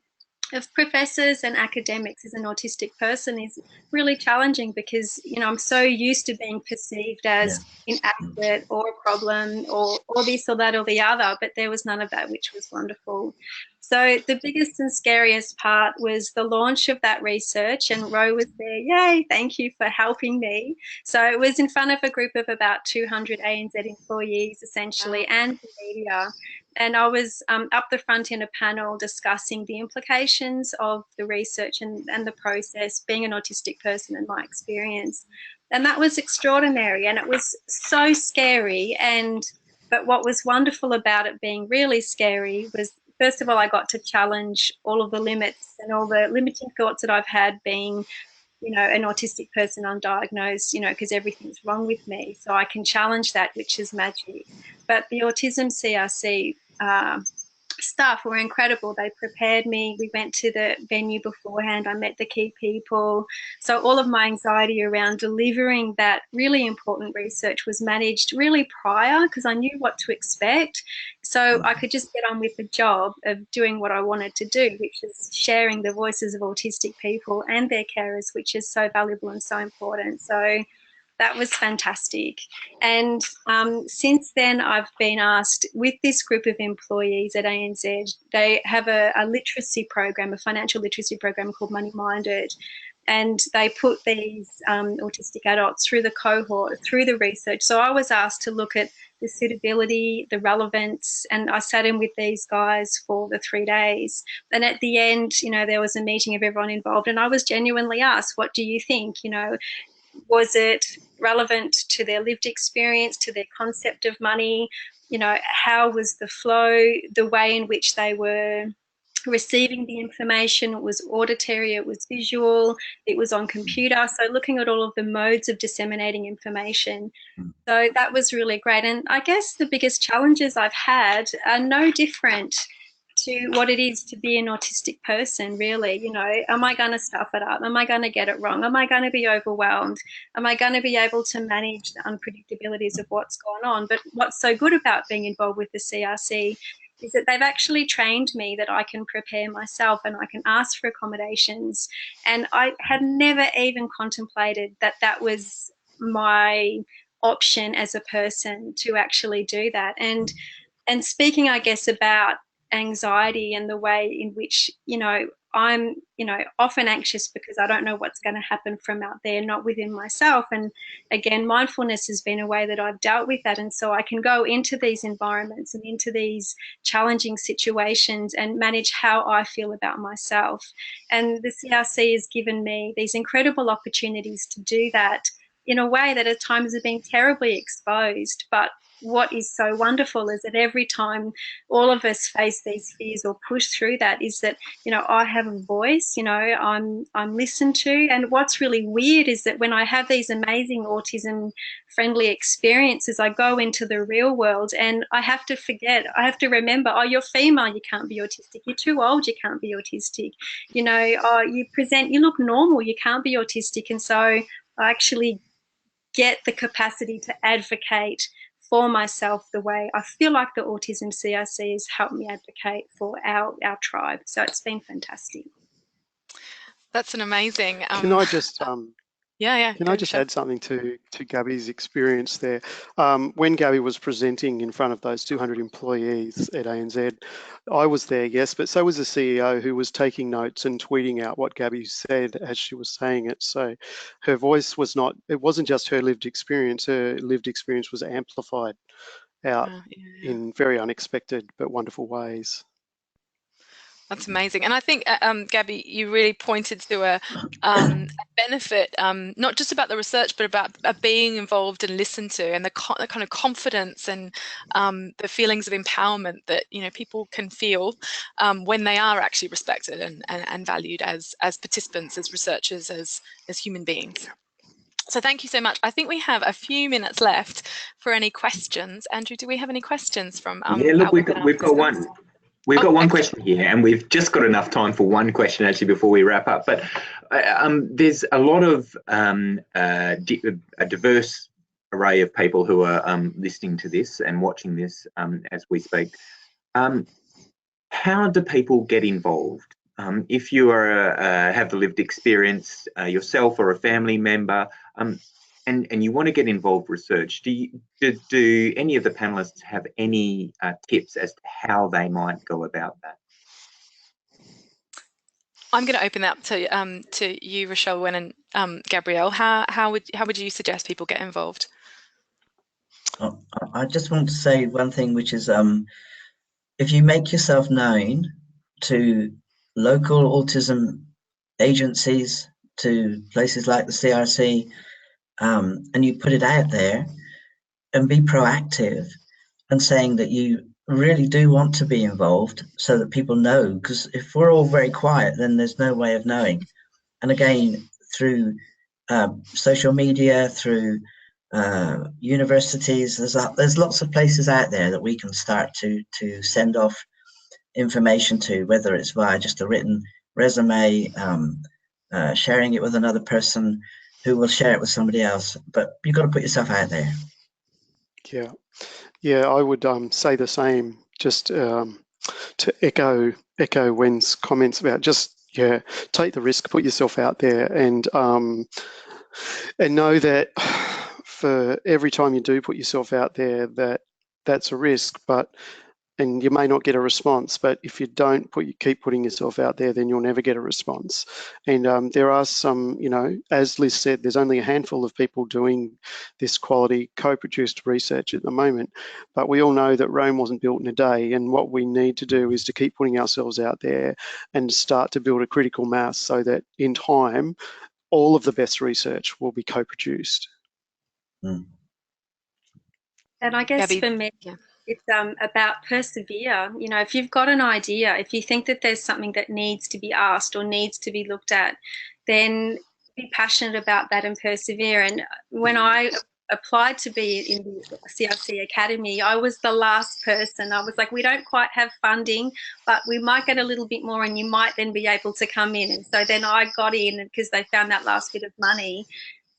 of professors and academics as an autistic person is really challenging because, you know, I'm so used to being perceived as inadequate or a problem or this or that or the other, but there was none of that, which was wonderful. So the biggest and scariest part was the launch of that research, and Ro was there. Yay, thank you for helping me. So it was in front of a group of about 200 ANZ employees essentially, and the media. And I was up the front in a panel discussing the implications of the research and the process, being an autistic person and my experience. And that was extraordinary, and it was so scary. But what was wonderful about it being really scary was, first of all, I got to challenge all of the limits and all the limiting thoughts that I've had being, you know, an autistic person undiagnosed, you know, because everything's wrong with me. So I can challenge that, which is magic. But the Autism CRC staff were incredible. They prepared me. We went to the venue beforehand. I met the key people. So all of my anxiety around delivering that really important research was managed really prior, because I knew what to expect. So I could just get on with the job of doing what I wanted to do, which is sharing the voices of autistic people and their carers, which is so valuable and so important. So that was fantastic. And since then, I've been asked with this group of employees at ANZ, they have a literacy program, a financial literacy program called Money Minded. And they put these autistic adults through the cohort, through the research. So I was asked to look at the suitability, the relevance, and I sat in with these guys for the 3 days. And at the end, you know, there was a meeting of everyone involved, and I was genuinely asked, what do you think? You know, was it relevant to their lived experience, to their concept of money? You know, how was the flow, the way in which they were receiving the information? It was auditory, it was visual, it was on computer. So looking at all of the modes of disseminating information. So that was really great. And I guess the biggest challenges I've had are no different to what it is to be an autistic person, really. You know, am I going to stuff it up? Am I going to get it wrong? Am I going to be overwhelmed? Am I going to be able to manage the unpredictabilities of what's going on? But what's so good about being involved with the CRC is that they've actually trained me that I can prepare myself and I can ask for accommodations. And I had never even contemplated that that was my option as a person, to actually do that. And speaking, I guess, about anxiety and the way in which, you know, I'm, you know, often anxious because I don't know what's going to happen from out there, not within myself. And again, mindfulness has been a way that I've dealt with that. And so I can go into these environments and into these challenging situations and manage how I feel about myself. And the CRC has given me these incredible opportunities to do that in a way that at times have been terribly exposed. But what is so wonderful is that every time all of us face these fears or push through that, is that, you know, I have a voice, you know, I'm listened to. And what's really weird is that when I have these amazing autism friendly experiences, I go into the real world and I have to remember, oh, you're female, you can't be autistic. You're too old, you can't be autistic. You know, oh, you look normal, you can't be autistic. And so I actually get the capacity to advocate for myself the way I feel like the Autism CRC has helped me advocate for our tribe. So it's been fantastic. That's an amazing. Can I just Can I just add something to Gabby's experience there? When Gabby was presenting in front of those 200 employees at ANZ, I was there, yes, but so was the CEO, who was taking notes and tweeting out what Gabby said as she was saying it. So her voice was not, it wasn't just her lived experience was amplified out in very unexpected but wonderful ways. That's amazing. And I think, Gabby, you really pointed to a benefit, not just about the research, but about being involved and listened to, and the kind of confidence and the feelings of empowerment that, you know, people can feel when they are actually respected and valued as participants, as researchers, as human beings. So thank you so much. I think we have a few minutes left for any questions. Andrew, do we have any questions from yeah, look, we've got one. We've got one question here, and we've just got enough time for one question actually before we wrap up. But there's a lot of a diverse array of people who are listening to this and watching this as we speak. How do people get involved? If you are have the lived experience yourself or a family member, and you want to get involved research, do any of the panelists have any tips as to how they might go about that? I'm going to open that to you, Rochelle, Wenn, and Gabrielle. How would you suggest people get involved? I just want to say one thing, which is if you make yourself known to local autism agencies, to places like the CRC, and you put it out there and be proactive and saying that you really do want to be involved, so that people know, because if we're all very quiet, then there's no way of knowing. And again, through social media, through universities, there's lots of places out there that we can start to send off information to, whether it's via just a written resume, sharing it with another person who will share it with somebody else. But you've got to put yourself out there. Yeah, I would say the same. Just to echo Wen's comments about take the risk, put yourself out there, and know that for every time you do put yourself out there, that's a risk, and you may not get a response, but if you don't keep putting yourself out there, then you'll never get a response. And there are some, you know, as Liz said, there's only a handful of people doing this quality co-produced research at the moment, but we all know that Rome wasn't built in a day, and what we need to do is to keep putting ourselves out there and start to build a critical mass so that in time, all of the best research will be co-produced. And I guess Gabby, for me, it's about persevere. You know, if you've got an idea, if you think that there's something that needs to be asked or needs to be looked at, then be passionate about that and persevere. And when I applied to be in the CRC Academy, I was the last person. I was like, we don't quite have funding, but we might get a little bit more and you might then be able to come in. And so then I got in because they found that last bit of money.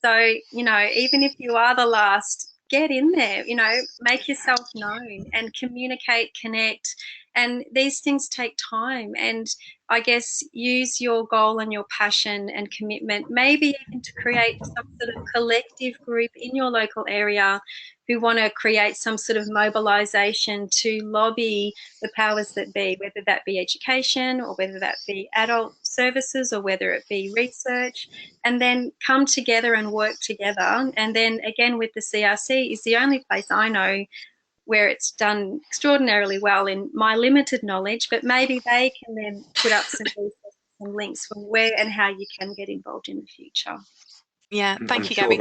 So, you know, even if you are the last, get in there, you know, make yourself known and communicate, connect. And these things take time. And I guess use your goal and your passion and commitment, maybe even to create some sort of collective group in your local area who want to create some sort of mobilisation to lobby the powers that be, whether that be education or whether that be adult services or whether it be research, and then come together and work together. And then again with the CRC is the only place I know where it's done extraordinarily well in my limited knowledge, but maybe they can then put up some resources and links from where and how you can get involved in the future. Yeah, thank you, Gabby.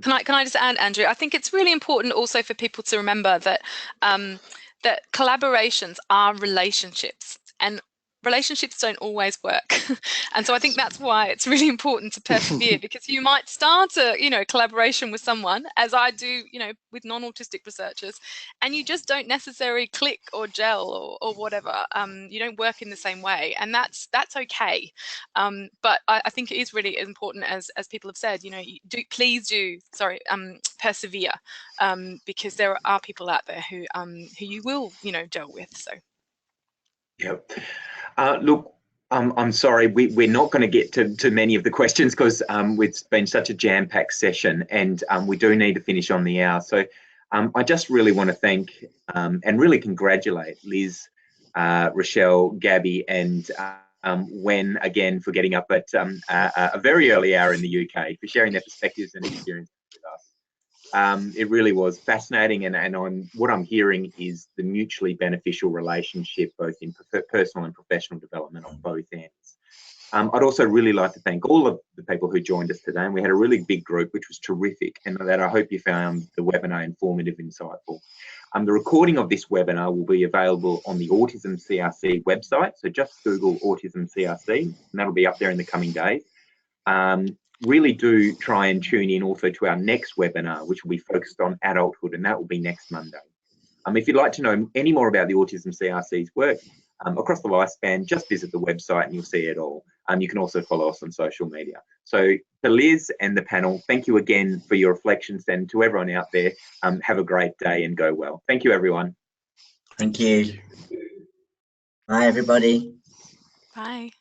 Can I just add, Andrew? I think it's really important also for people to remember that that collaborations are relationships, and relationships don't always work. And so I think that's why it's really important to persevere, because you might start a collaboration with someone, as I do with non-autistic researchers, and you just don't necessarily click or gel or whatever. You don't work in the same way, and that's okay. But I think it is really important, as people have said, please do persevere, because there are people out there who you will deal with. So Yep. Look, I'm sorry, we're not going to get to many of the questions, because it's been such a jam-packed session, and we do need to finish on the hour. So I just really want to thank and really congratulate Liz, Rochelle, Gabby, and Wenn again for getting up at a very early hour in the UK, for sharing their perspectives and experiences with us. It really was fascinating, and what I'm hearing is the mutually beneficial relationship, both in personal and professional development on both ends. I'd also really like to thank all of the people who joined us today, and we had a really big group, which was terrific, and that I hope you found the webinar informative, insightful. The recording of this webinar will be available on the Autism CRC website, so just Google Autism CRC, and that'll be up there in the coming days. Really do try and tune in also to our next webinar, which will be focused on adulthood, and that will be next Monday. If you'd like to know any more about the Autism CRC's work across the lifespan, just visit the website and you'll see it all. You can also follow us on social media. So to Liz and the panel, thank you again for your reflections, and to everyone out there, have a great day and go well. Thank you, everyone. Thank you. Bye, everybody. bye.